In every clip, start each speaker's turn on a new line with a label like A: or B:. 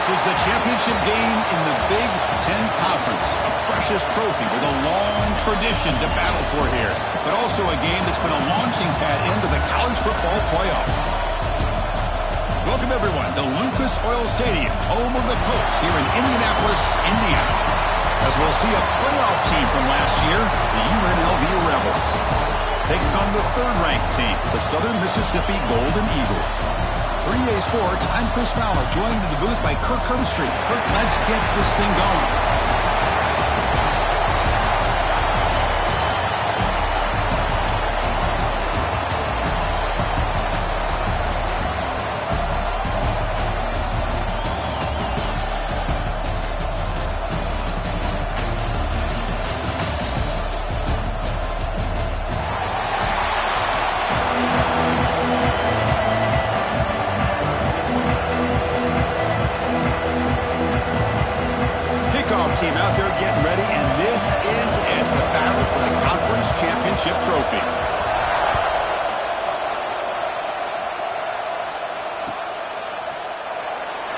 A: is the championship game in the Big Ten Conference. A precious trophy with a long tradition to battle for here, but also a game that's been a launching pad into the college football playoff. Welcome, everyone, to Lucas Oil Stadium, home of the Colts here in Indianapolis, Indiana. As we'll see a playoff team from last year, the UNLV Rebels, taking on the third-ranked team, the Southern Mississippi Golden Eagles. For EA Sports, I'm Chris Fowler, joined in the booth by Kirk Herbstreit. Kirk, let's get this thing going. Team out there getting ready, and this is it, the battle for the conference championship trophy.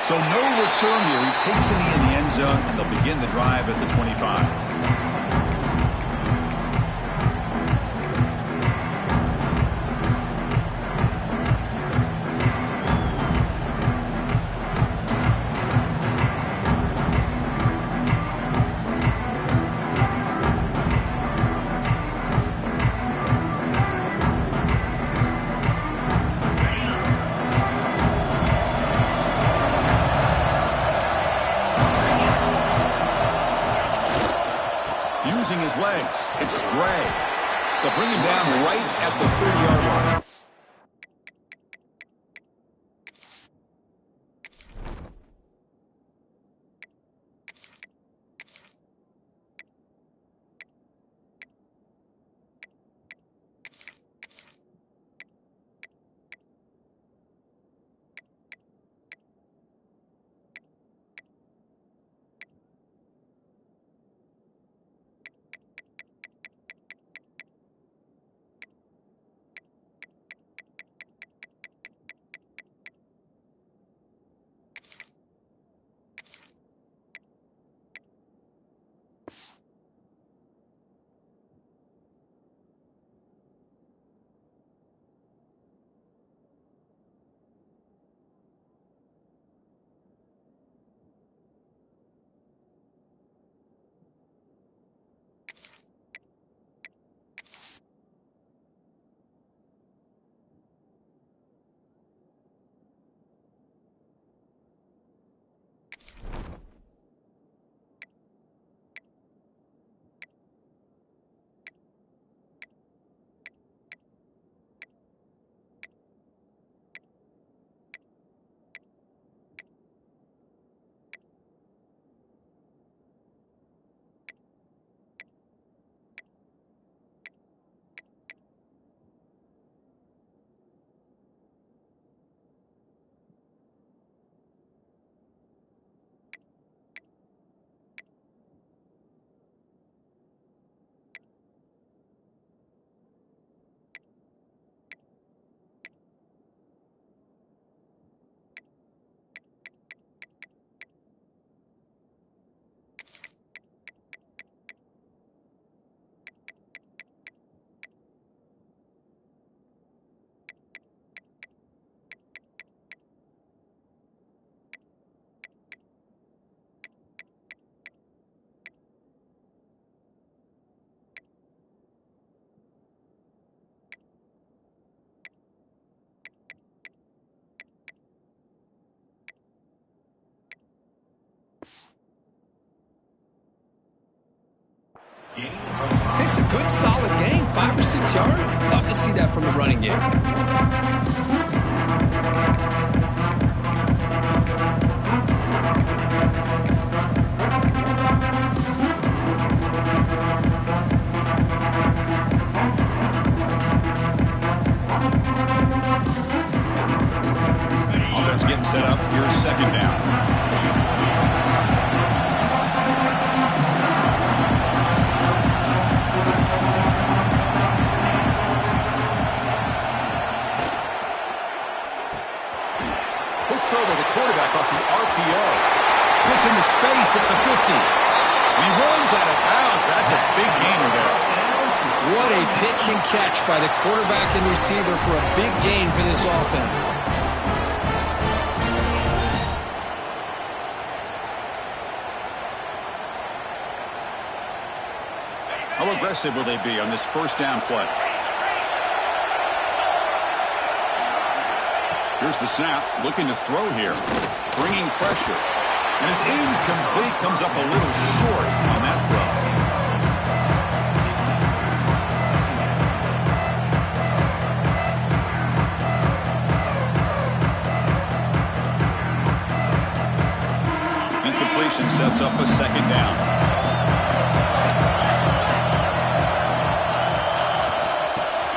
A: So no return here. He takes it in the end zone, and they'll begin the drive at the 25. Using his legs, it's Spray. They'll bring him down right at the 30-yard line.
B: It's a good, solid game. 5 or 6 yards. Love to see that from the running game.
A: Offense getting set up. Here's second down. That's a big gainer there.
B: What a pitch and catch by the quarterback and receiver for a big gain for this offense.
A: How aggressive will they be on this first down play? Here's the snap, looking to throw here. Bringing pressure. And it's incomplete, comes up a little short on that throw. Incompletion sets up a second down.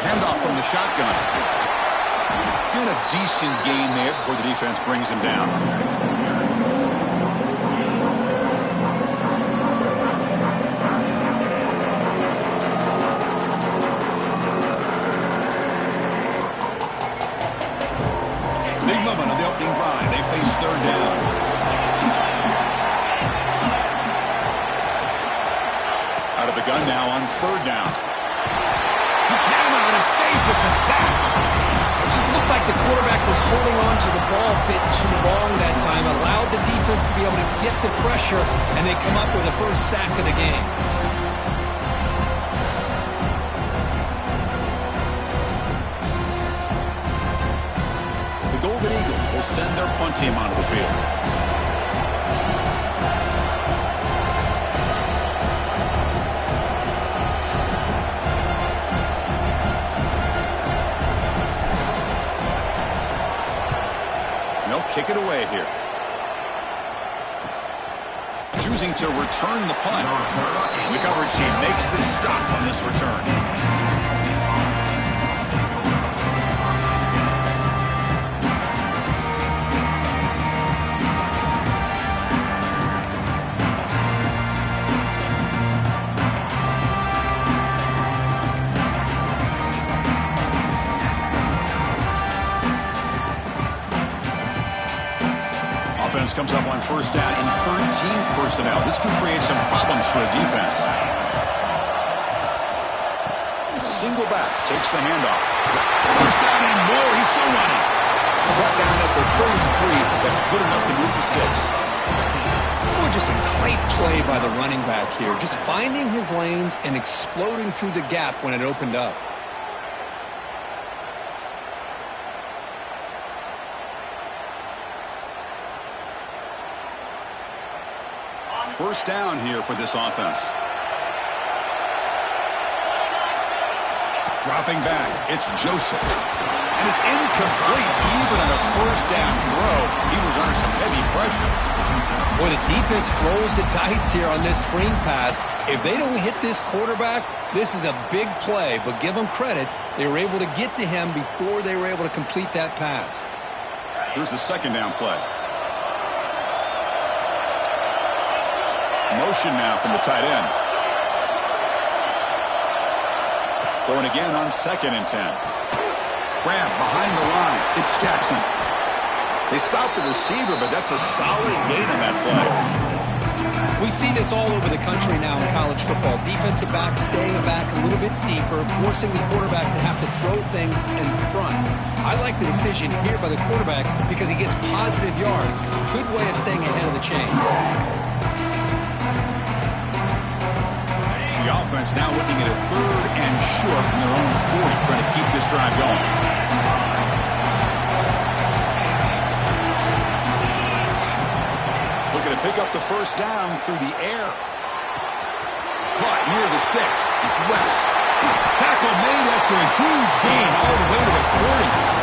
A: Handoff from the shotgun. And a decent gain there before the defense brings him down. Big moment on the opening drive. They face third down. Out of the gun now on third down. He cannot escape. It's a sack.
B: It just looked like the quarterback was holding on to the ball a bit too long that time, allowed the defense to be able to get the pressure, and they come up with the first sack of the game.
A: The Golden Eagles will send their punt team onto the field. Kick it away here. Choosing to return the punt. The coverage team makes the stop on this return. Comes up on first down in 13 personnel. This could create some problems for a defense. Single back takes the handoff. First down and more. He's still running. Brought down at the 33. That's good enough to move the sticks.
B: Oh, just a great play by the running back here. Just finding his lanes and exploding through the gap when it opened up.
A: First down here for this offense. Dropping back, it's Joseph. And it's incomplete even on a first down throw. He was under some heavy pressure.
B: Boy, the defense rolls the dice here on this screen pass. If they don't hit this quarterback, this is a big play. But give them credit, they were able to get to him before they were able to complete that pass.
A: Here's the second down play. Motion now from the tight end. Going again on 2nd and 10. Grab behind the line. It's Jackson. They stop the receiver, but that's a solid gain on that play.
B: We see this all over the country now in college football. Defensive backs staying back a little bit deeper, forcing the quarterback to have to throw things in front. I like the decision here by the quarterback because he gets positive yards. It's a good way of staying ahead of the chains.
A: The offense now looking at a 3rd and short from their own 40, trying to keep this drive going. Looking to pick up the first down through the air. Caught near the sticks. It's West. Tackle made after a huge gain all the way to the 40.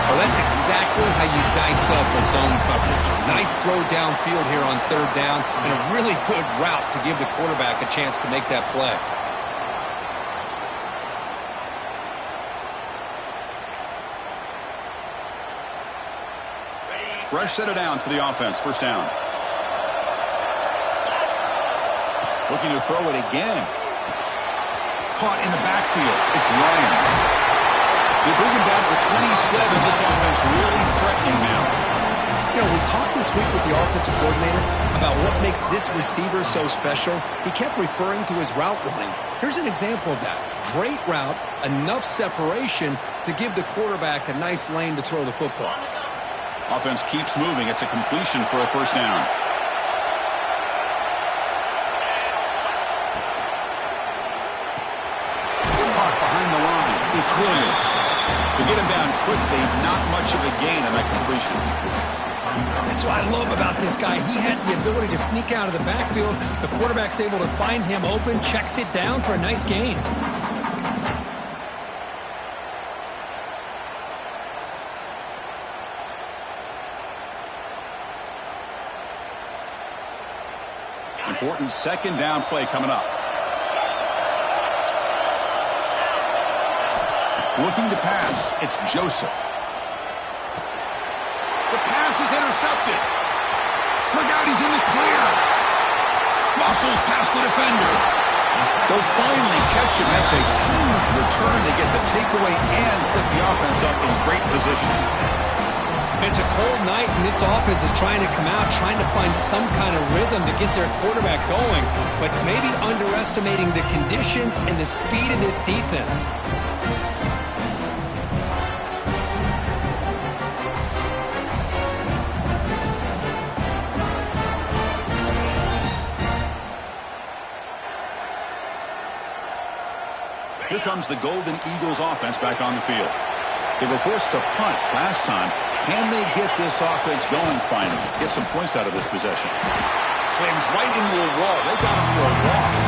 B: Well, that's exactly how you dice up a zone coverage. Nice throw downfield here on 3rd down, and a really good route to give the quarterback a chance to make that play.
A: Fresh set of downs for the offense. First down. Looking to throw it again. Caught in the backfield. It's Lyons. They bring him down to the 27. This offense really threatening now.
B: You know, we talked this week with the offensive coordinator about what makes this receiver so special. He kept referring to his route running. Here's an example of that. Great route, enough separation to give the quarterback a nice lane to throw the football.
A: Offense keeps moving. It's a completion for a first down. Behind the line, it's Williams. To get him down quickly, not much of a gain on that completion.
B: That's what I love about this guy. He has the ability to sneak out of the backfield. The quarterback's able to find him open, checks it down for a nice gain.
A: Important second down play coming up. Looking to pass, it's Joseph. The pass is intercepted. Look out, he's in the clear. Muscles past the defender. They'll finally catch him. That's a huge return to get the takeaway and set the offense up in great position.
B: It's a cold night, and this offense is trying to come out, trying to find some kind of rhythm to get their quarterback going, but maybe underestimating the conditions and the speed of this defense.
A: Here comes the Golden Eagles offense back on the field. They were forced to punt last time. Can they get this offense going finally? Get some points out of this possession. Slams right into a wall. They got him for a loss.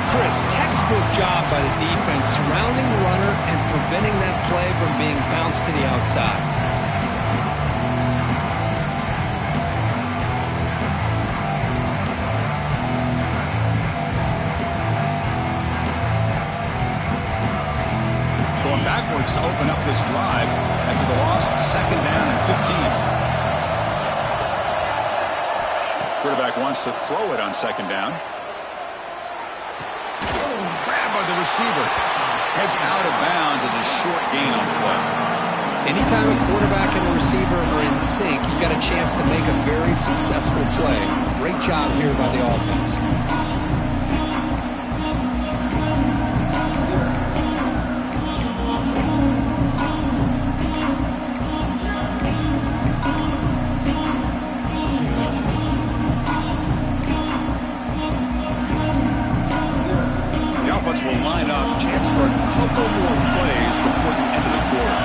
B: Chris, textbook job by the defense surrounding the runner and preventing that play from being bounced to the outside.
A: Backwards to open up this drive after the loss, second down and 15. Quarterback wants to throw it on second down. Grabbed by the receiver. Heads out of bounds as a short gain on the play.
B: Anytime a quarterback and a receiver are in sync, you got a chance to make a very successful play. Great job here by the offense.
A: Will line up, chance for a couple more plays before the end of the quarter.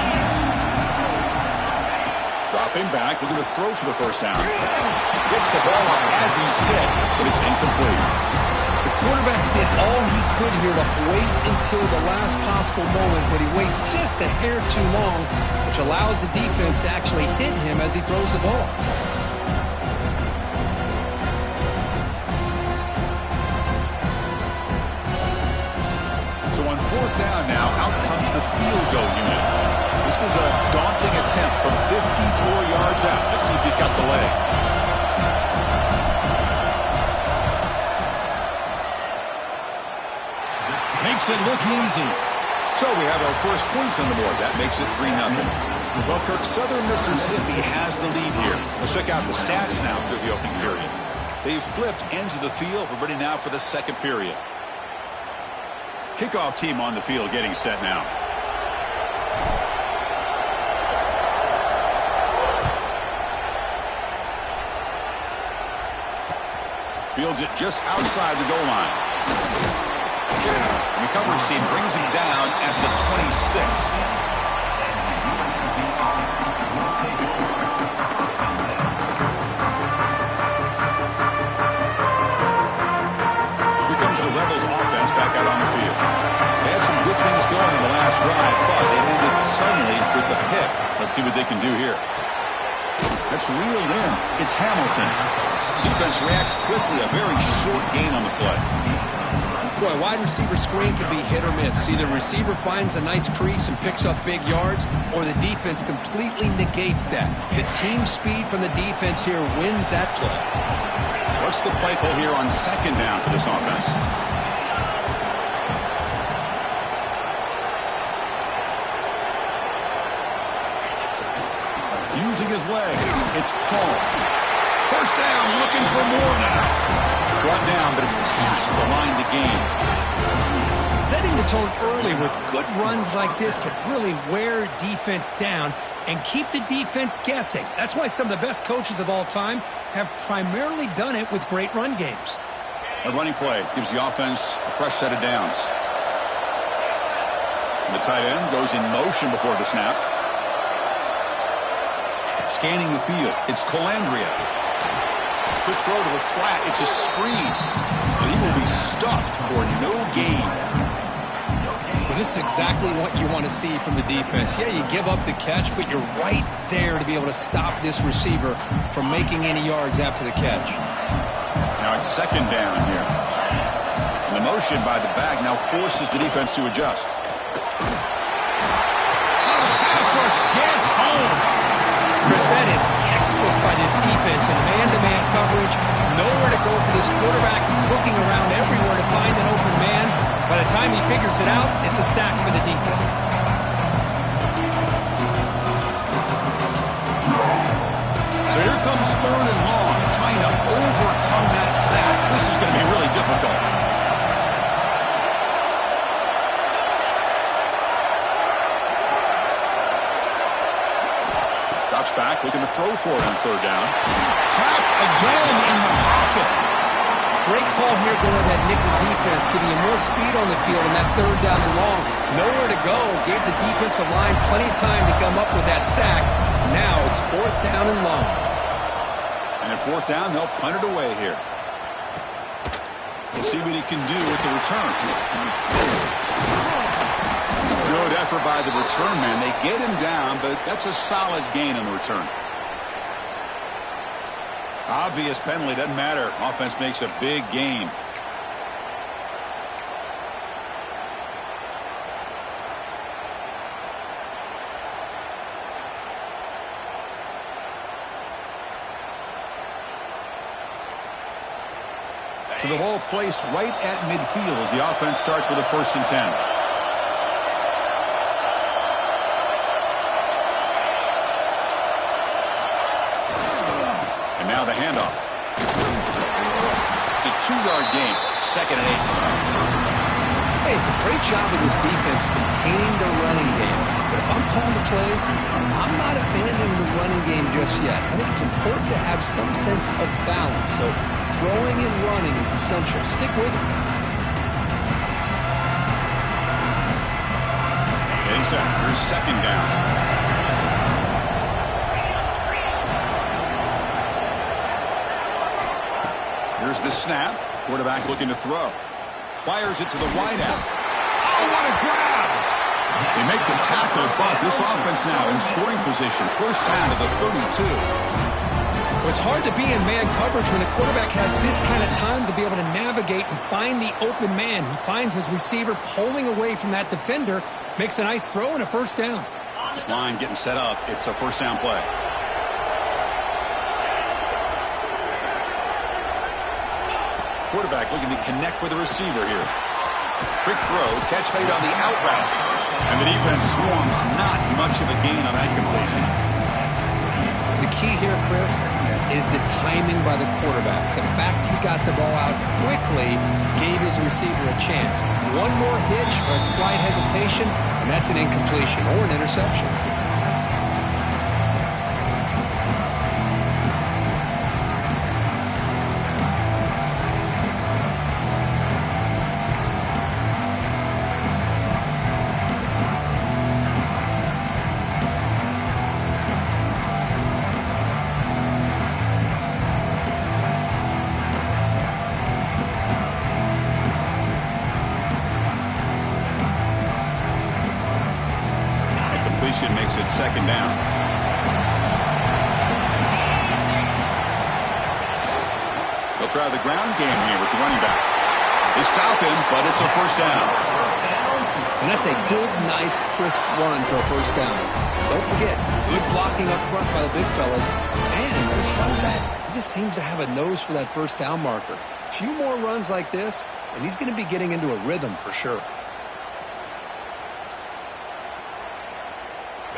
A: Dropping back, looking to throw for the first down. Gets the ball up as he's hit, but it's incomplete.
B: The quarterback did all he could here to wait until the last possible moment, but he waits just a hair too long, which allows the defense to actually hit him as he throws the ball.
A: So on fourth down now, out comes the field goal unit. This is a daunting attempt from 54 yards out. Let's see if he's got the leg. Makes it look easy. So we have our first points on the board. That makes it 3-0. Well, Kirk, Southern Mississippi has the lead here. Let's check out the stats now through the opening period. They've flipped ends of the field. We're ready now for the second period. Kickoff team on the field getting set now. Fields it just outside the goal line. And the coverage team brings him down at the 26. The Rebels offense back out on the field. They had some good things going in the last drive, but it ended suddenly with the pick. Let's see what they can do here. That's reeled in. It's Hamilton. Defense reacts quickly. A very short gain on the play.
B: Boy, wide receiver screen can be hit or miss. Either receiver finds a nice crease and picks up big yards, or the defense completely negates that. The team speed from the defense here wins that play.
A: What's the play call here on second down for this offense? Using his legs. It's Paul. First down, looking for more now. Brought down, but it's past the line to gain.
B: Setting the tone early with good runs like this can really wear defense down and keep the defense guessing. That's why some of the best coaches of all time have primarily done it with great run games.
A: A running play gives the offense a fresh set of downs. And the tight end goes in motion before the snap. Scanning the field, it's Colandrea. Quick throw to the flat. It's a screen. And he will be stuffed for no gain.
B: Well, this is exactly what you want to see from the defense. Yeah, you give up the catch, but you're right there to be able to stop this receiver from making any yards after the catch.
A: Now it's second down here. And the motion by the back now forces the defense to adjust. Oh, the pass rush gets home.
B: Chris, that is textbook by this defense in man-to-man coverage. Nowhere to go for this quarterback. He's looking around everywhere to find an open man. By the time he figures it out, it's a sack for the defense.
A: So here comes third and long, trying to overcome that sack. This is going to be really difficult. Back, looking to throw for it on third down. Trapped again in the pocket.
B: Great call here going with that nickel defense, giving you more speed on the field in that third down and long. Nowhere to go. Gave the defensive line plenty of time to come up with that sack. Now it's fourth down and long.
A: And at fourth down, they'll punt it away here. We'll see what he can do with the return. Good effort by the return man. They get him down, but that's a solid gain on the return. Obvious penalty, doesn't matter. Offense makes a big gain. So the ball placed right at midfield as the offense starts with a 1st and 10. And now the handoff. It's a 2-yard gain. 2nd and 8.
B: Hey, it's a great job of this defense containing the running game. But if I'm calling the plays, I'm not abandoning the running game just yet. I think it's important to have some sense of balance. So throwing and running is essential. Stick with it.
A: Getting set. Here's 2nd down. Here's the snap. Quarterback looking to throw. Fires it to the wideout. Oh, what a grab! They make the tackle, but this offense now in scoring position. 1st down to the 32.
B: Well, it's hard to be in man coverage when the quarterback has this kind of time to be able to navigate and find the open man. He finds his receiver pulling away from that defender, makes a nice throw and a 1st down.
A: This line getting set up. It's a 1st down play. Quarterback looking to connect with the receiver here. Quick throw, catch made on the out route. And the defense swarms, not much of a gain on that completion.
B: The key here, Chris, is the timing by the quarterback. The fact he got the ball out quickly gave his receiver a chance. One more hitch or a slight hesitation, and that's an incompletion or an interception.
A: Makes it 2nd down. They'll try the ground game here with the running back. They stop him, but it's a 1st down.
B: And that's a good, nice, crisp run for a 1st down. Don't forget, good blocking up front by the big fellas. And this running back, he just seems to have a nose for that 1st down marker. A few more runs like this, and he's going to be getting into a rhythm for sure.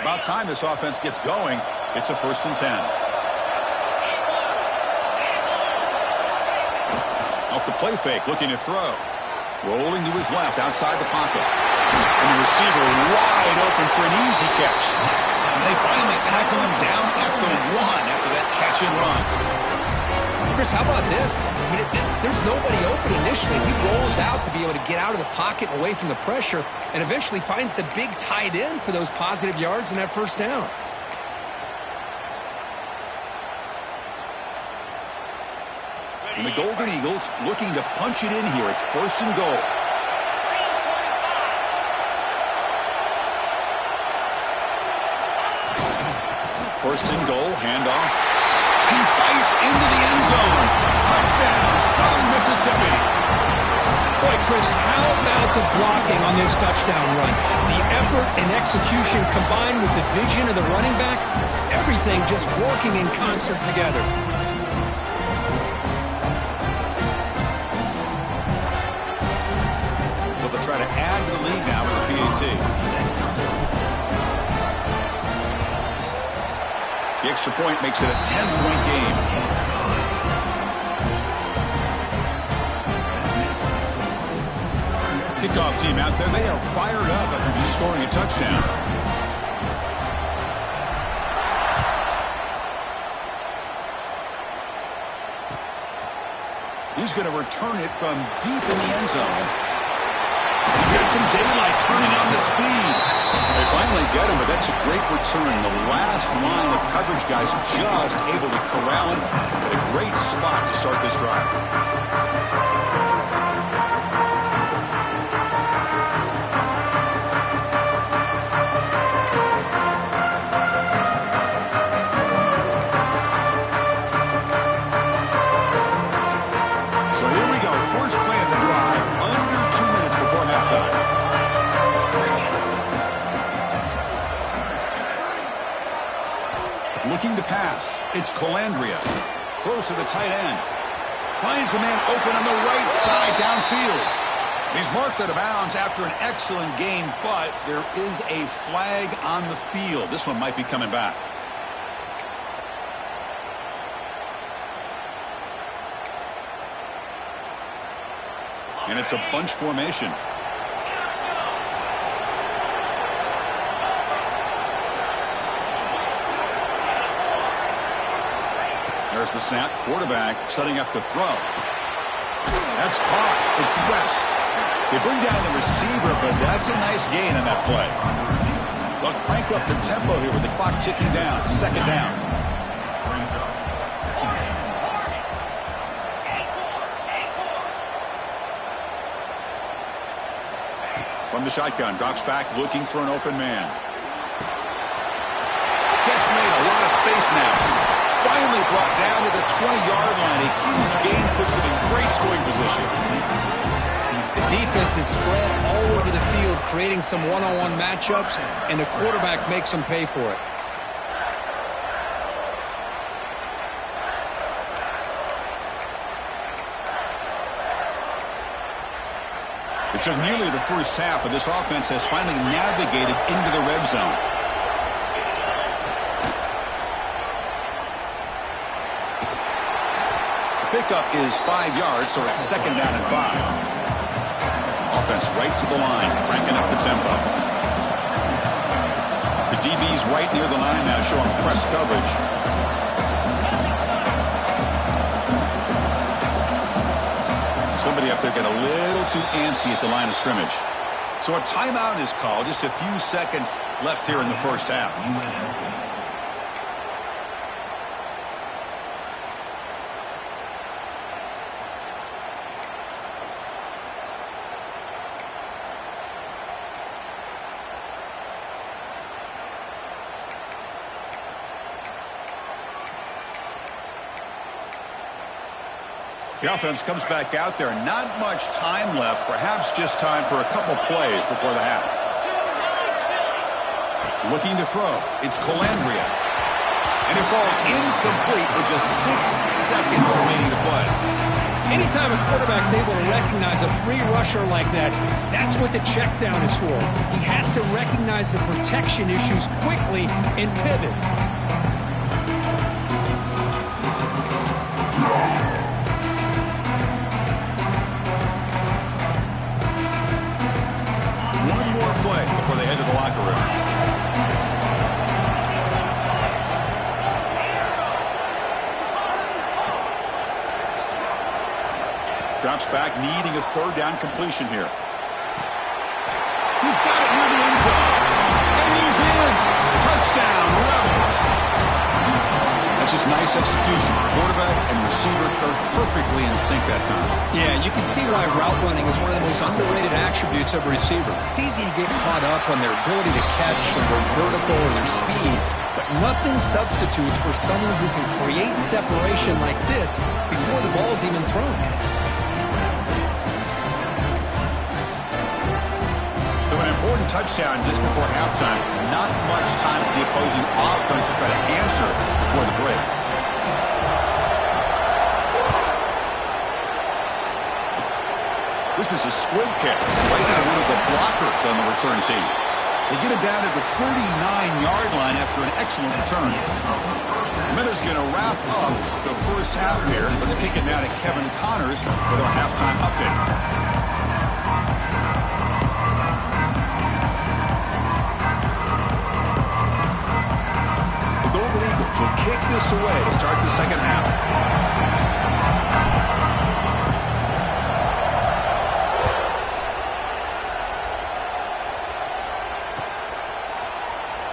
A: About time this offense gets going. It's a 1st and 10. Off the play fake, looking to throw. Rolling to his left, outside the pocket. And the receiver wide open for an easy catch. And they finally tackle him down at the 1 after that catch and run.
B: Chris, how about this? I mean, there's nobody open initially. He rolls out to be able to get out of the pocket away from the pressure and eventually finds the big tight end for those positive yards and that 1st down.
A: And the Golden Eagles looking to punch it in here. It's 1st and goal. First and goal, handoff. And he fights into the end zone. Touchdown, Southern Mississippi.
B: Boy, Chris, how about the blocking on this touchdown run? The effort and execution combined with the vision of the running back, everything just working in concert together.
A: So they'll try to add to the lead now with the PAT. The extra point makes it a 10-point game. Kickoff team out there, they are fired up after just scoring a touchdown. He's going to return it from deep in the end zone. He's got some daylight turning on the speed. They finally get him, but that's a great return. The last line of coverage guys just able to corral him at a great spot to start this drive. So here we go. First play of the drive, under 2 minutes before halftime. Looking to pass. It's Colandrea. Close to the tight end. Finds a man open on the right side downfield. He's marked out of bounds after an excellent game, but there is a flag on the field. This one might be coming back. And it's a bunch formation. There's the snap. Quarterback setting up to throw. That's caught. It's West. They bring down the receiver, but that's a nice gain on that play. They'll crank up the tempo here with the clock ticking down. 2nd down. From the shotgun, drops back looking for an open man. Catch made, a lot of space now. Finally brought down to the 20-yard line. A huge gain puts him in great scoring position.
B: The defense is spread all over the field, creating some one-on-one matchups, and the quarterback makes them pay for it.
A: It took nearly the first half, but this offense has finally navigated into the red zone. Pickup is 5 yards, so it's 2nd down and 5. Offense right to the line, cranking up the tempo. The DB's right near the line now, showing press coverage. Somebody up there got a little too antsy at the line of scrimmage. So a timeout is called. Just a few seconds left here in the first half. The offense comes back out there. Not much time left. Perhaps just time for a couple plays before the half. Looking to throw. It's Colandrea. And it falls incomplete with just 6 seconds remaining to play.
B: Anytime a quarterback's able to recognize a free rusher like that, that's what the check down is for. He has to recognize the protection issues quickly and pivot.
A: drops back, needing a third down completion here. He's got it near the end zone. And he's in. Touchdown, Rebels. That's just nice execution. Quarterback and receiver perfectly in sync that time.
B: Yeah, you can see why route running is one of the most underrated attributes of a receiver. It's easy to get caught up on their ability to catch or their vertical or their speed, but nothing substitutes for someone who can create separation like this before the ball's even thrown.
A: So an important touchdown just before halftime. Not much time for the opposing offense to try to answer before the break. This is a squib kick right to one of the blockers on the return team. They get it down to the 39-yard line after an excellent return. The Miners going to wrap up the first half here. Let's kick it now to Kevin Connors with our halftime update. Will kick this away to start the second half.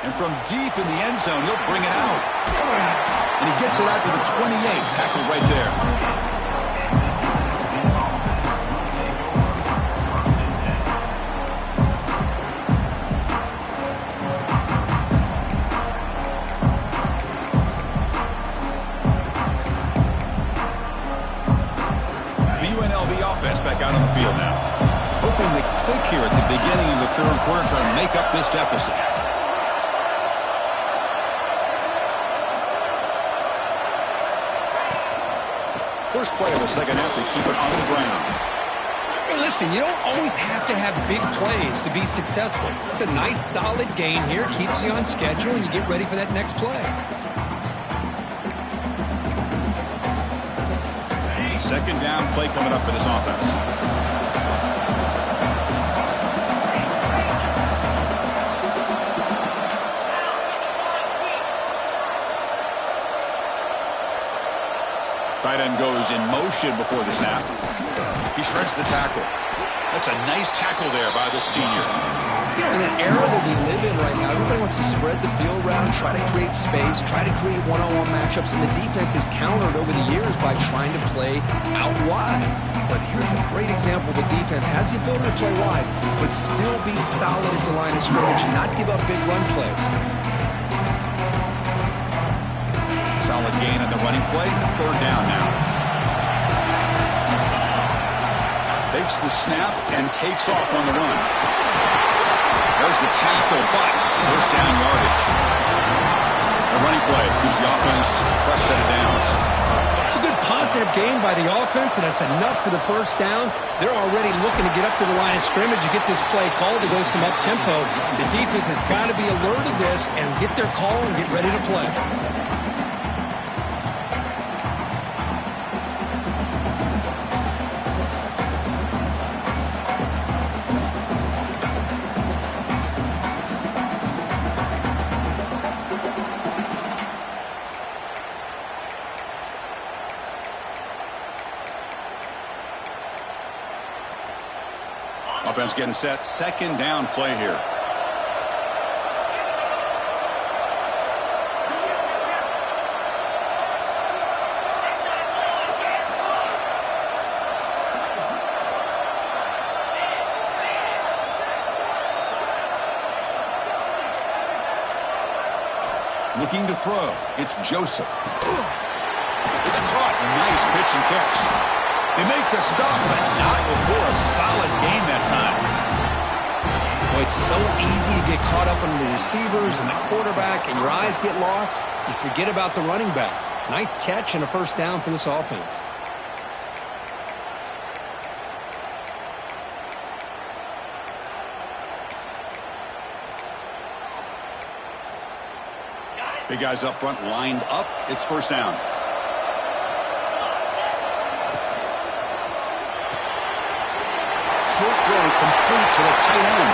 A: And from deep in the end zone, he'll bring it out. And he gets it out to the 28, tackled right there. Back out on the field now. Hoping to click here at the beginning of the third quarter, trying to make up this deficit. First play of the second half to keep it on the ground.
B: Hey, listen, you don't always have to have big plays to be successful. It's a nice, solid gain here. Keeps you on schedule, and you get ready for that next play.
A: Second down play coming up for this offense. Tight end goes in motion before the snap. He shreds the tackle. That's a nice tackle there by the senior.
B: Yeah, in an era that we live in right now, everybody wants to spread the field around, try to create space, try to create one-on-one matchups, and the defense is countered over the years by trying to play out wide. But here's a great example. The defense has the ability to play wide, but still be solid at the line of scrimmage and not give up big run plays.
A: Solid gain on the running play. Third down now. Takes the snap and takes off on the run. There's the tackle, but first down yardage. A running play gives the offense a fresh set of downs.
B: It's a good positive game by the offense, and it's enough for the first down. They're already looking to get up to the line of scrimmage and get this play called to go some up-tempo. The defense has got to be alert of this and get their call and get ready to play.
A: Offense getting set. Second down play here. Looking to throw. It's Joseph. It's caught. Nice pitch and catch. They make the stop, but not before a solid gain that time.
B: Well, it's so easy to get caught up on the receivers and the quarterback, and your eyes get lost. You forget about the running back. Nice catch and a first down for this offense.
A: Big guys up front lined up. It's first down. Short throw complete to the tight end.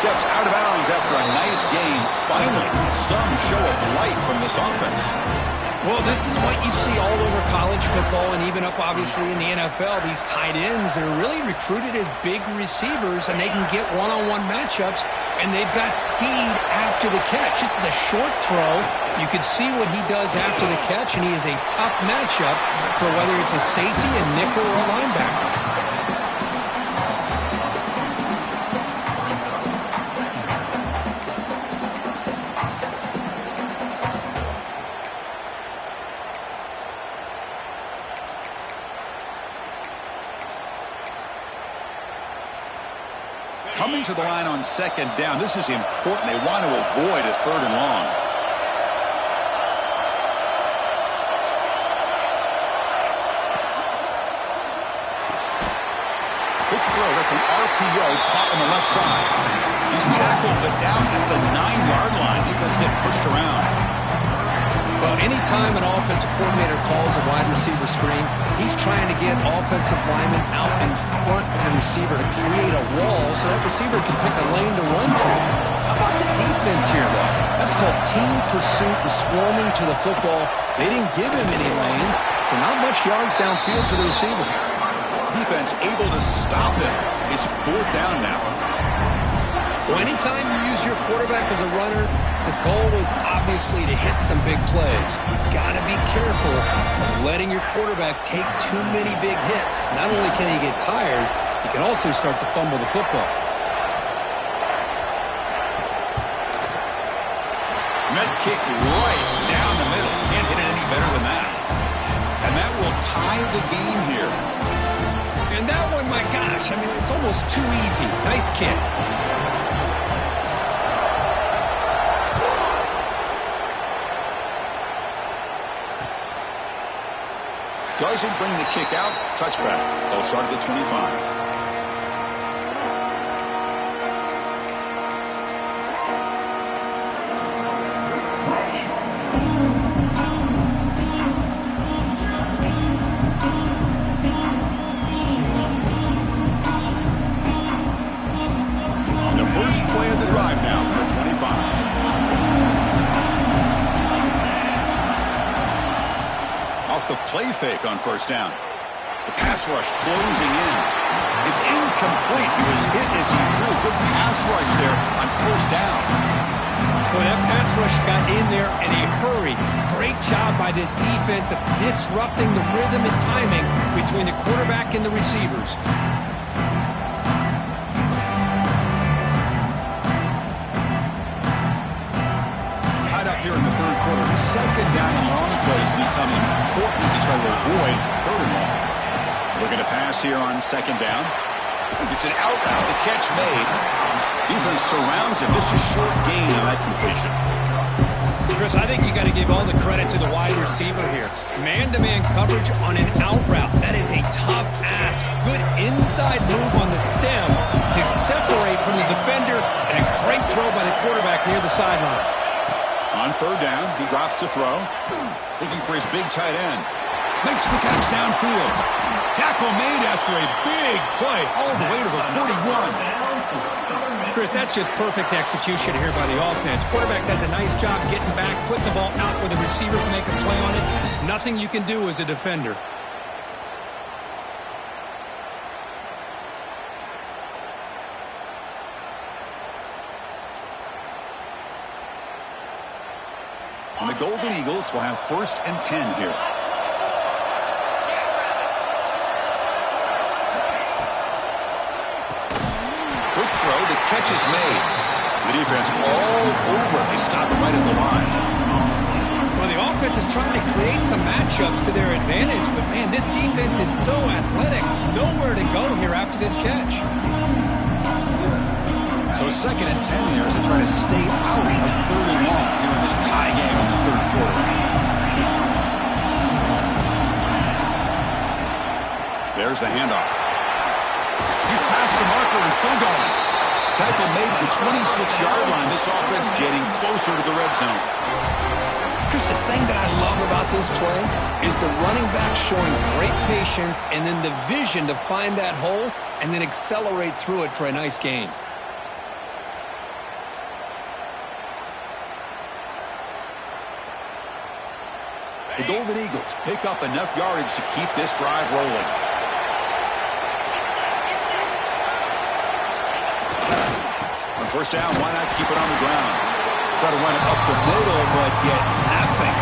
A: Steps out of bounds after a nice gain. Finally, some show of light from this offense.
B: Well, this is what you see all over college football and even up, obviously, in the NFL. These tight ends, they're really recruited as big receivers, and they can get one-on-one matchups, and they've got speed after the catch. This is a short throw. You can see what he does after the catch, and he is a tough matchup for whether it's a safety, a nickel, or a linebacker.
A: Coming to the line on second down. This is important. They want to avoid a third and long. Quick throw. That's an RPO caught on the left side. He's tackled, but down at the 9-yard line. Defense get pushed around.
B: Well, anytime an offensive coordinator calls a wide receiver screen, he's trying to get offensive linemen out in front of the receiver to create a wall so that receiver can pick a lane to run through. How about the defense here, though? That's called team pursuit and swarming to the football. They didn't give him any lanes, so not much yards downfield for the receiver.
A: Defense able to stop him. It's fourth down now.
B: Well, anytime you use your quarterback as a runner, the goal is obviously to hit some big plays. You've got to be careful of letting your quarterback take too many big hits. Not only can he get tired, he can also start to fumble the football.
A: Met kick right down the middle. Can't hit it any better than that. And that will tie the game here.
B: And that one, my gosh, I mean, it's almost too easy. Nice kick.
A: Doesn't bring the kick out. Touchback. They'll start at the 25. On the first play of the drive now from the 25. Off the play fake on first down. The pass rush closing in. It's incomplete. He was hit as he threw. Good pass rush there on first down.
B: Well, that pass rush got in there in a hurry. Great job by this defense of disrupting the rhythm and timing between the quarterback and the receivers.
A: Here in the third quarter, the second down and long plays become important as he tries to avoid third and long. Looking to pass here on second down. It's an out route. The catch made. Defense surrounds him. Just a short gain on that completion.
B: Chris, I think you got to give all the credit to the wide receiver here. Man-to-man coverage on an out route. That is a tough ask. Good inside move on the stem to separate from the defender, and a great throw by the quarterback near the sideline.
A: On third down, he drops to throw. Looking for his big tight end. Makes the catch downfield. Tackle made after a big play all the way to the 41.
B: Chris, that's just perfect execution here by the offense. Quarterback does a nice job getting back, putting the ball out where the receiver can make a play on it. Nothing you can do as a defender.
A: And the Golden Eagles will have first and 10 here. Quick throw. The catch is made. The defense all over. They stop it right at the line.
B: Well, the offense is trying to create some matchups to their advantage, but, man, this defense is so athletic. Nowhere to go here after this catch.
A: So second and 10 here as they try to stay out of third and long here in this tie game in the third quarter. There's the handoff. He's past the marker and still going. Tackle made at the 26-yard line. This offense getting closer to the red zone.
B: Chris, the thing that I love about this play is the running back showing great patience and then the vision to find that hole and then accelerate through it for a nice gain.
A: The Golden Eagles pick up enough yardage to keep this drive rolling. On first down, why not keep it on the ground? Try to run it up the middle, but get nothing.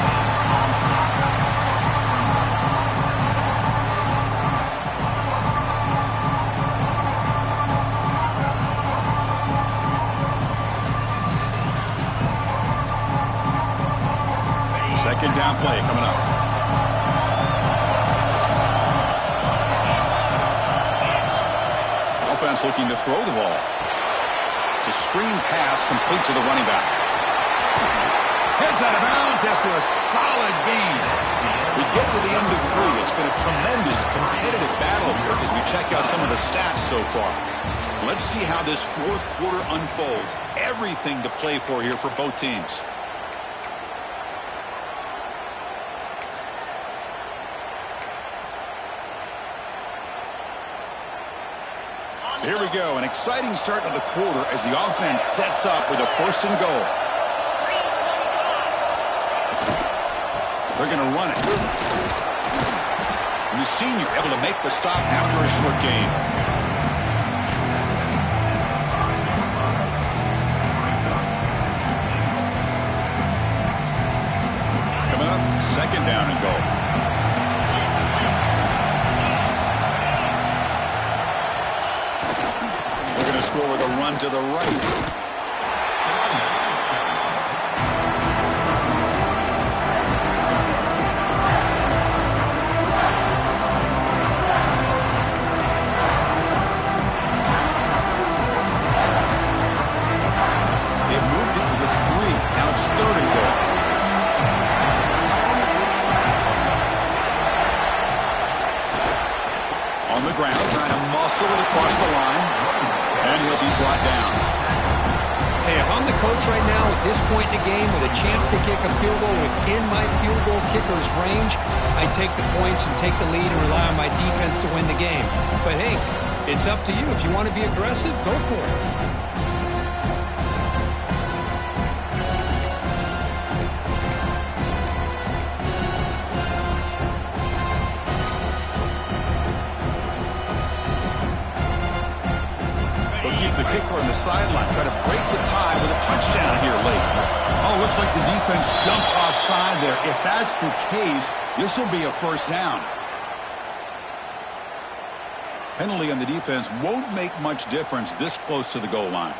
A: Second down play coming up. Offense looking to throw the ball. It's a screen pass complete to the running back. Heads out of bounds after a solid gain. We get to the end of 3. It's been a tremendous competitive battle here as we check out some of the stats so far. Let's see how this fourth quarter unfolds. Everything to play for here for both teams. So here we go, an exciting start to the quarter as the offense sets up with a first and goal. They're going to run it. And the senior able to make the stop after a short gain. Coming up, second down and goal. Score with a run to the right. They've moved it to the 3. Now it's third and goal. On the ground, trying to muscle it across the line. And he'll be brought down.
B: Hey, if I'm the coach right now at this point in the game with a chance to kick a field goal within my field goal kicker's range, I take the points and take the lead and rely on my defense to win the game. But hey, it's up to you. If you want to be aggressive, go for it.
A: The kicker on the sideline try to break the tie with a touchdown here late. Oh, looks like the defense jumped offside there. If that's the case, this will be a first down. Penalty on the defense won't make much difference this close to the goal line.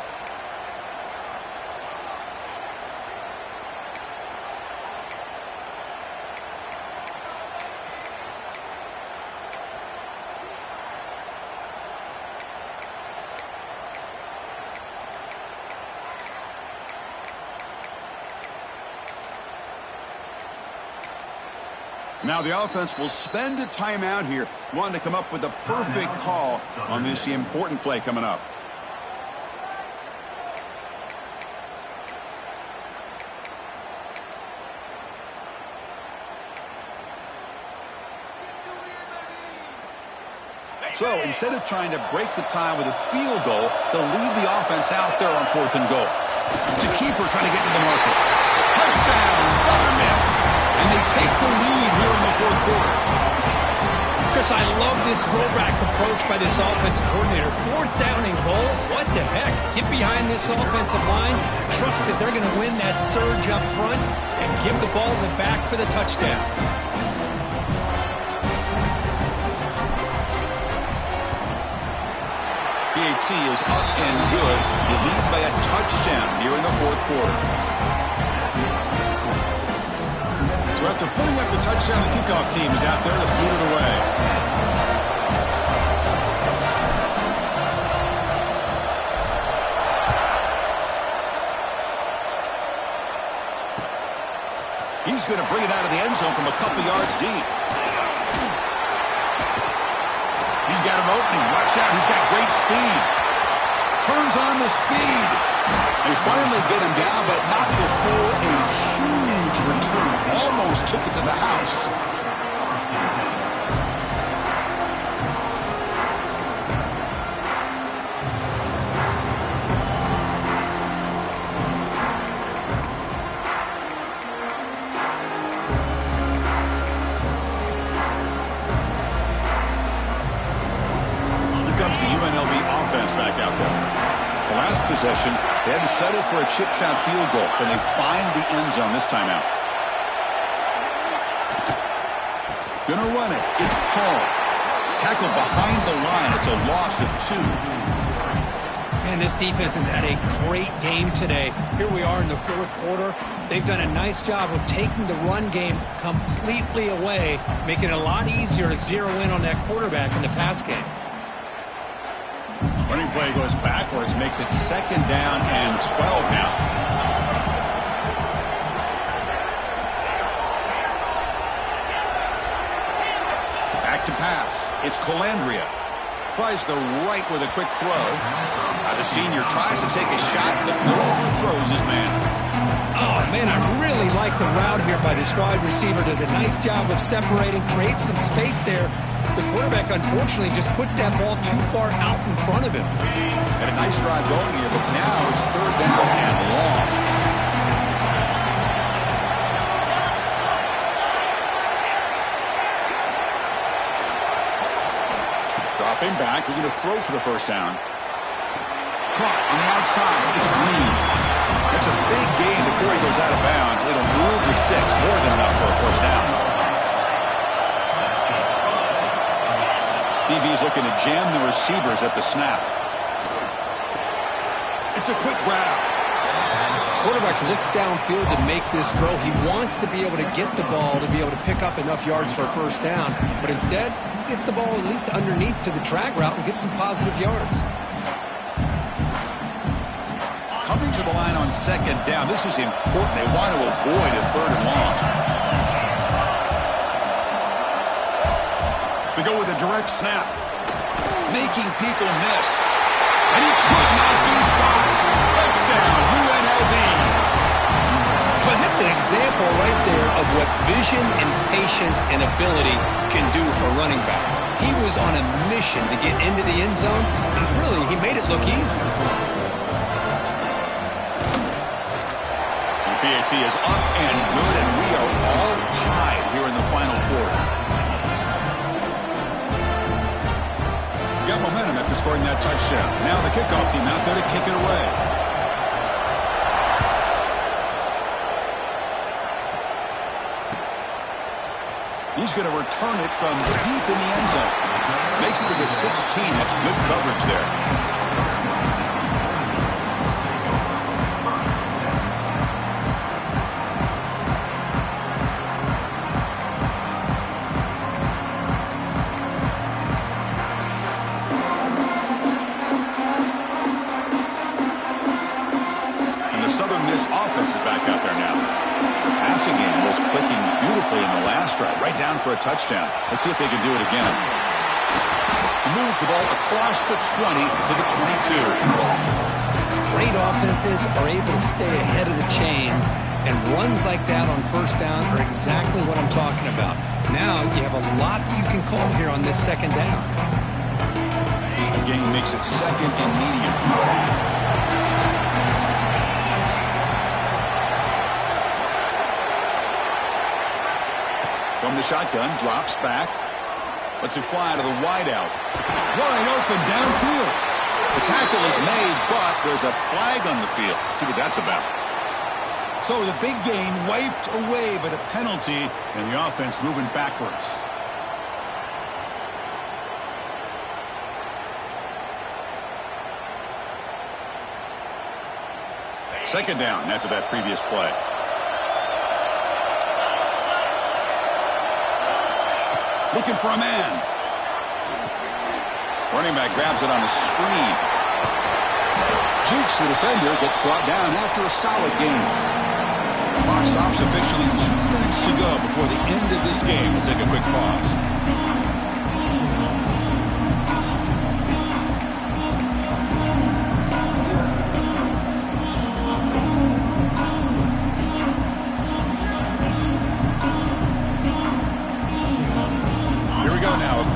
A: Now the offense will spend a timeout here, wanting to come up with the perfect call on this important play coming up. So instead of trying to break the tie with a field goal, they'll leave the offense out there on fourth and goal. It's a keeper trying to get to the market. Touchdown, Southern Miss. And they take the lead here in the fourth quarter.
B: Chris, I love this throwback approach by this offensive coordinator. Fourth down and goal, what the heck? Get behind this offensive line, trust that they're going to win that surge up front, and give the ball to the back for the touchdown.
A: PAT is up and good. You lead by a touchdown here in the fourth quarter. So after putting up the touchdown, the kickoff team is out there to boot it away. He's going to bring it out of the end zone from a couple yards deep. He's got an opening. Watch out. He's got great speed. Turns on the speed. They finally get him down, but not before a huge return. Almost took it to the house. UNLV offense back out there. The last possession, they had to settle for a chip shot field goal. Can they find the end zone this time out? Gonna run it. It's Paul. Tackled behind the line. It's a loss of 2.
B: And this defense has had a great game today. Here we are in the fourth quarter. They've done a nice job of taking the run game completely away, making it a lot easier to zero in on that quarterback in the pass game.
A: Running play goes backwards, makes it second down and 12 now. Back to pass. It's Colandrea. Tries the right with a quick throw. The senior tries to take a shot, but overthrows his man.
B: Oh, man, I really like the route here by this wide receiver. Does a nice job of separating, creates some space there. The quarterback, unfortunately, just puts that ball too far out in front of him.
A: Had a nice drive going here, but now it's third down and long. Dropping back, looking to throw for the first down. Caught on the outside. It's Green. It's a big gain before he goes out of bounds. It'll move the sticks more than enough for a first down. DB's looking to jam the receivers at the snap. It's a quick grab.
B: Quarterback looks downfield to make this throw. He wants to be able to get the ball to be able to pick up enough yards for a first down. But instead, he gets the ball at least underneath to the drag route and gets some positive yards.
A: Coming to the line on second down. This is important. They want to avoid a third and long. They go with a direct snap. Making people miss. And he could not be stopped. Touchdown, UNLV.
B: But that's an example right there of what vision and patience and ability can do for a running back. He was on a mission to get into the end zone, and really, he made it look easy.
A: PAT is up and good, and we are all tied here in the final quarter. Got momentum after scoring that touchdown. Now the kickoff team out there to kick it away. He's going to return it from deep in the end zone. Makes it to the 16. That's good coverage there. Offense is back out there now. The passing game was clicking beautifully in the last drive, right down for a touchdown. Let's see if they can do it again. He moves the ball across the 20 to the 22.
B: Great offenses are able to stay ahead of the chains, and runs like that on first down are exactly what I'm talking about. Now you have a lot that you can call here on this second down.
A: The game makes it second and medium. From the shotgun, drops back. Lets it fly to the wideout. Wide open downfield. The tackle is made, but there's a flag on the field. Let's see what that's about. So the big gain wiped away by the penalty, and the offense moving backwards. Second down after that previous play. Looking for a man. Running back grabs it on a screen. Jukes the defender, gets brought down after a solid game. The clock stops officially. 2 minutes to go before the end of this game. We'll take a quick pause.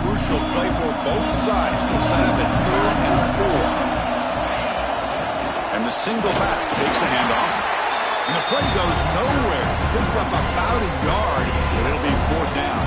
A: Crucial play for both sides. They set up at 3rd and 4. And the single back takes the handoff. And the play goes nowhere. Picked up about a yard, but it'll be 4th down.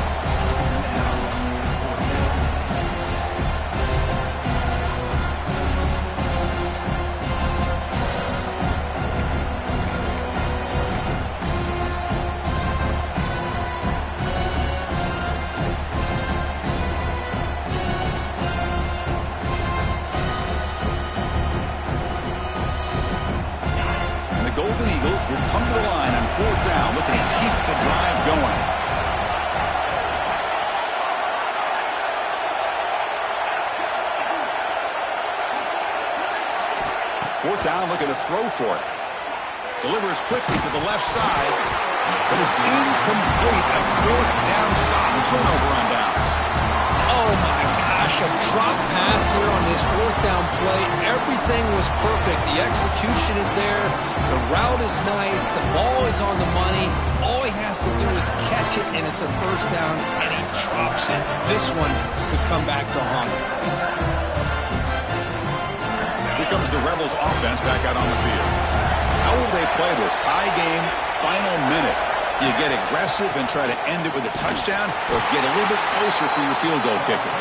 A: defense will come to the line on 4th down, looking to keep the drive going. Fourth down, looking to throw for it. Delivers quickly to the left side, but it's incomplete. A 4th down stop. Turnover on downs.
B: Oh, my gosh, a drop pass here on this 4th down play. Everything was perfect. The execution is there. The route is nice. The ball is on the money. All he has to do is catch it, and it's a 1st down, and he drops it. This one could come back to haunt him.
A: Here comes the Rebels offense back out on the field. How will they play this? Tie game, final minute. Do you get aggressive and try to end it with a touchdown, or get a little bit closer for your field goal kicker?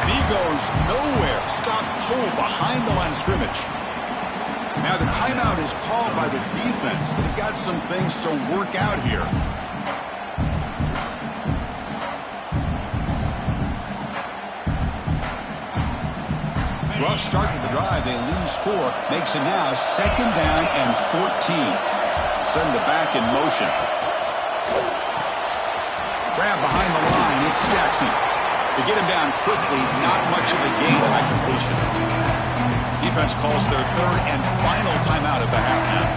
A: And he goes nowhere. Stop cold behind the line of scrimmage. Now the timeout is called by the defense. They've got some things to work out here. Rough start to the drive. They lose 4. Makes it now 2nd down and 14. Send the back in motion. Grab behind the line. It's Jackson. To get him down quickly, not much of a gain on that completion. Defense calls their 3rd and final timeout at the half now.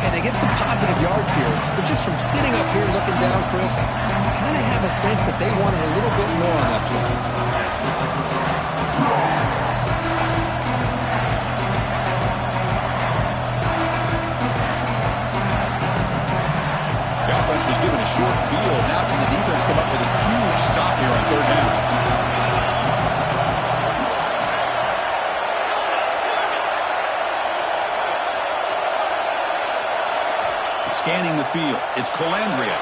B: And they get some positive yards here, but just from sitting up here looking down, Chris, I kind of have a sense that they wanted a little bit more on that play.
A: Was given a short field. Now can the defense come up with a huge stop here on 3rd down? Scanning the field. It's Colandrea.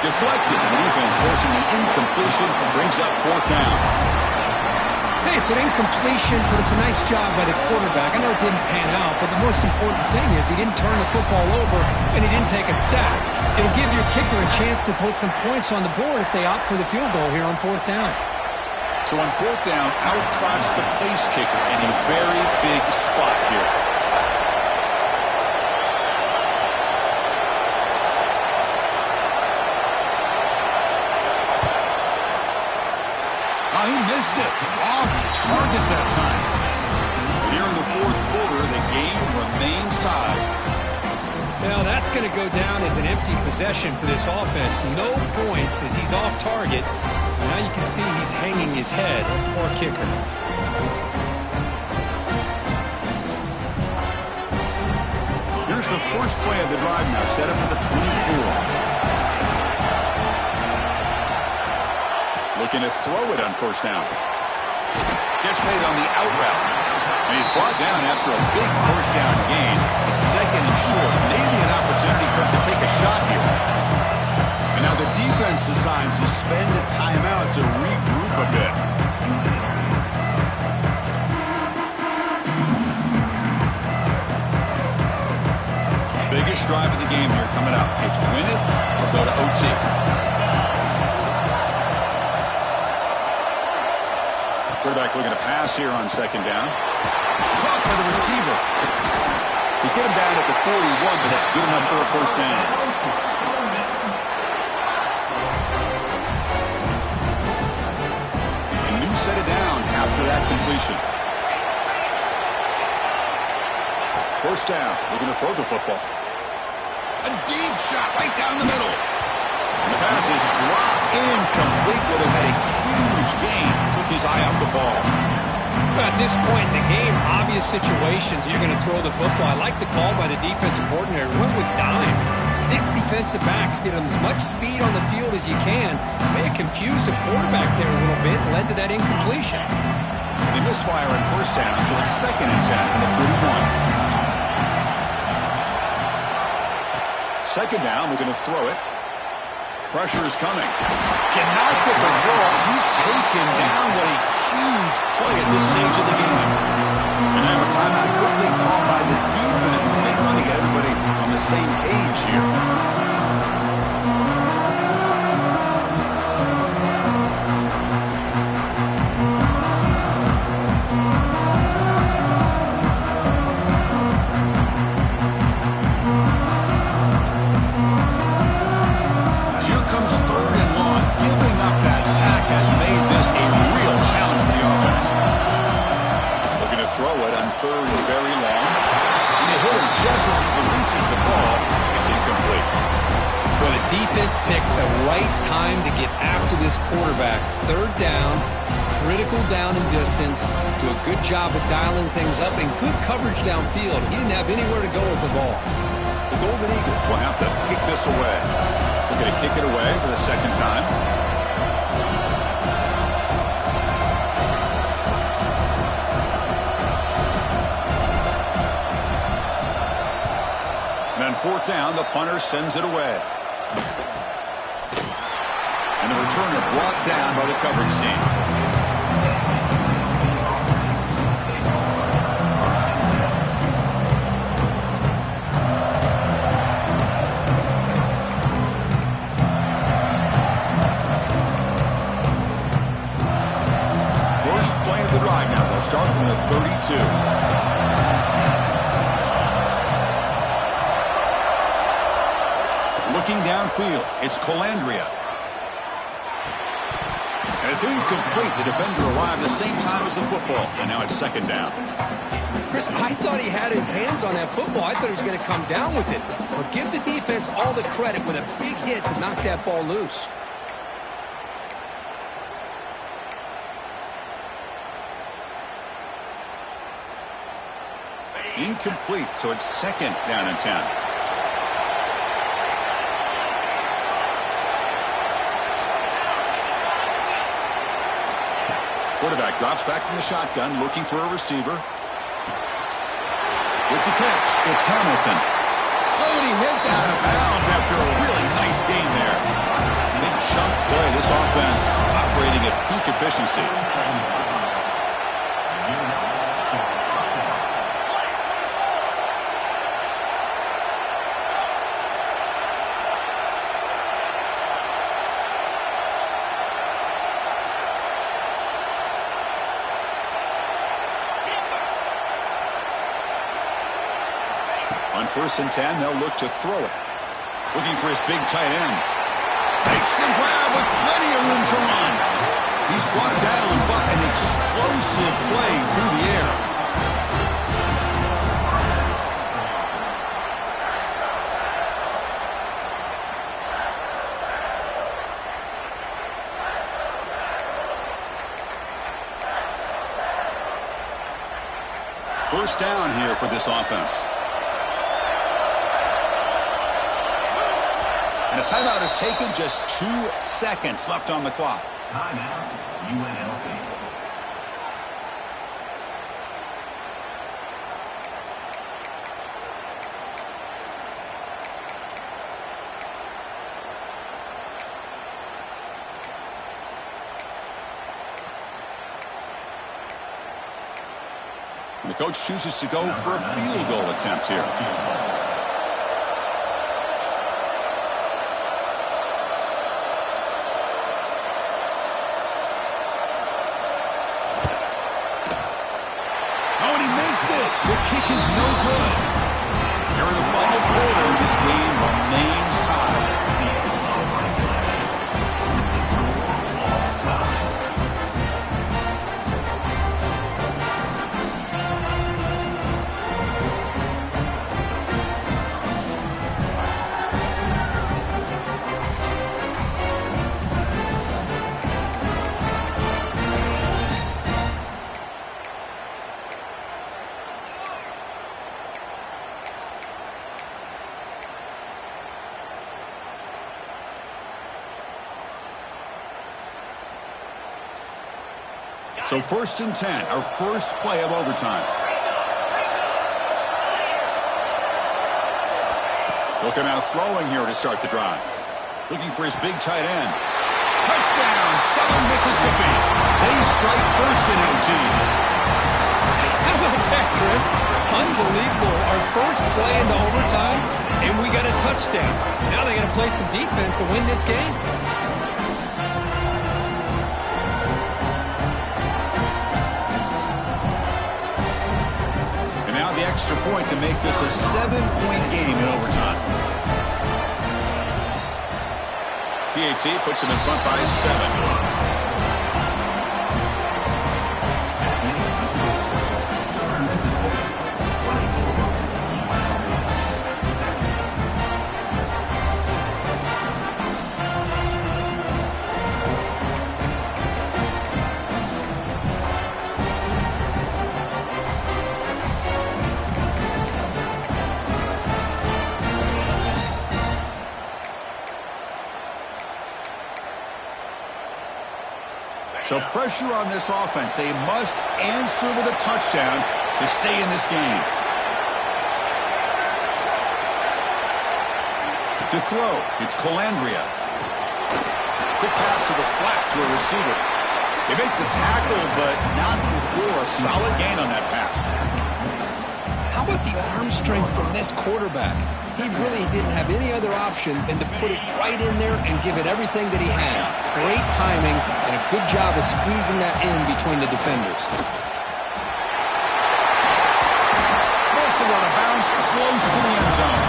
A: Deflected. The defense forcing the incompletion. Brings up 4th down.
B: Hey, it's an incompletion, but it's a nice job by the quarterback. I know it didn't pan out, but the most important thing is he didn't turn the football over and he didn't take a sack. It'll give your kicker a chance to put some points on the board if they opt for the field goal here on 4th down.
A: So on 4th down, out trots the place kicker in a very big spot here. He missed it. Off target that time. Here in the 4th quarter, the game remains tied.
B: Now that's going to go down as an empty possession for this offense. No points as he's off target. Now you can see he's hanging his head. Poor kicker.
A: Here's the first play of the drive now, set up at the 24. Looking to throw it on 1st down. Gets made on the out route. And he's brought down after a big 1st down gain. It's 2nd and short. Maybe an opportunity for him to take a shot here. And now the defense decides to spend a timeout to regroup a bit. Biggest drive of the game here coming up. It's win it or go to OT. Quarterback looking to pass here on 2nd down. Caught by the receiver. They get him down at the 41, but that's good enough for a 1st down. A new set of downs after that completion. 1st down. Looking to throw the football. A deep shot right down the middle. And the pass is dropped incomplete. Well, they had a huge gain. Took his eye off the ball.
B: Well, at this point in the game, obvious situations, you're going to throw the football. I like the call by the defensive coordinator. Went with dime. 6 defensive backs, get them as much speed on the field as you can. May have confused the quarterback there a little bit and led to that incompletion.
A: They misfire on 1st down, so it's 2nd and 10 from the 41. 2nd down, we're going to throw it. Pressure is coming. Cannot get the throw. He's taken down. What a huge play at this stage of the game. And now a timeout quickly called by the defense as they try to get everybody on the same page here. throw it on 3rd and very long. And they hit him just as he releases the ball. It's incomplete.
B: Well, the defense picks the right time to get after this quarterback. 3rd down, critical down and distance. Do a good job of dialing things up and good coverage downfield. He didn't have anywhere to go with the ball.
A: The Golden Eagles will have to kick this away. They're going to kick it away for the 2nd time. And on 4th down, the punter sends it away. And the returner brought down by the coverage team. First play of the drive now. They'll start from the 32. Looking downfield, it's Colandrea. And it's incomplete. The defender arrived the same time as the football. And now it's 2nd down.
B: Chris, I thought he had his hands on that football. I thought he was going to come down with it. But give the defense all the credit with a big hit to knock that ball loose.
A: Incomplete, so it's 2nd down and 10. Quarterback drops back from the shotgun, looking for a receiver. With the catch, it's Hamilton. Oh, and he heads out of bounds after a really nice game there. Big chunk play. This offense operating at peak efficiency. On 1st and 10, they'll look to throw it. Looking for his big tight end. Takes the grab with plenty of room to run. He's brought down, but an explosive play through the air. First down here for this offense. And a timeout is taken, just 2 seconds left on the clock.
C: Timeout, UNLV.
A: And the coach chooses to go for a field goal attempt here. The kick is no good. Here in the final quarter, this game remains tied. So 1st and 10, our first play of overtime. They'll come out throwing here to start the drive. Looking for his big tight end. Touchdown, Southern Mississippi. They strike first in OT.
B: How about that, Chris? Unbelievable. Our first play into overtime, and we got a touchdown. Now they got to play some defense and win this game.
A: Extra point to make this a 7-point game in overtime. PAT puts him in front by 7. So pressure on this offense. They must answer with a touchdown to stay in this game. To throw, it's Calandria. Quick pass to the flat to a receiver. They make the tackle, but not before a solid gain on that pass.
B: How about the arm strength from this quarterback? He really didn't have any other option than to put it right in there and give it everything that he had. Great timing and a good job of squeezing that in between the defenders.
A: Wilson out of bounds, close to the end zone.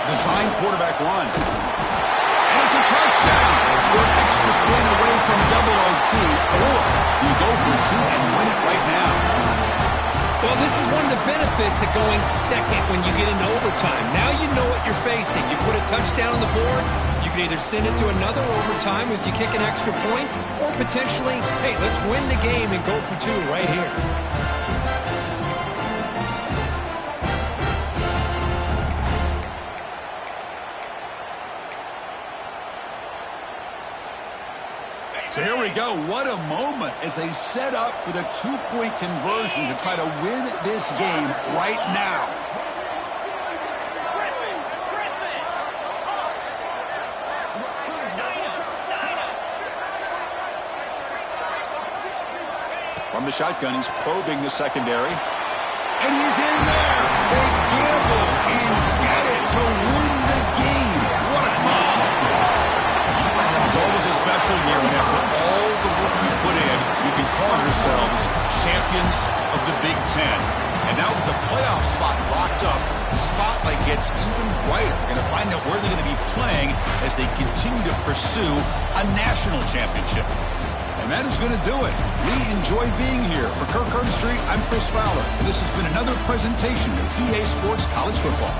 A: Design quarterback run. And it's a touchdown. We're an extra point away from double OT, or you go for two and win it right now.
B: Well, this is one of the benefits of going second when you get into overtime. Now you know what you're facing. You put a touchdown on the board, you can either send it to another overtime if you kick an extra point, or potentially, hey, let's win the game and go for two right here.
A: So here we go. What a moment as they set up for the two-point conversion to try to win this game right now. From the shotgun, he's probing the secondary. And he's in there. They gamble and get it to win the game. What a call. It's always a special year when after all the work you put in, you can call yourselves champions of the Big Ten. And now with the playoff spot locked up, the spotlight gets even brighter. We're going to find out where they're going to be playing as they continue to pursue a national championship. And that is going to do it. We enjoy being here. For Kirk Herbstreit, I'm Chris Fowler. And this has been another presentation of EA Sports College Football.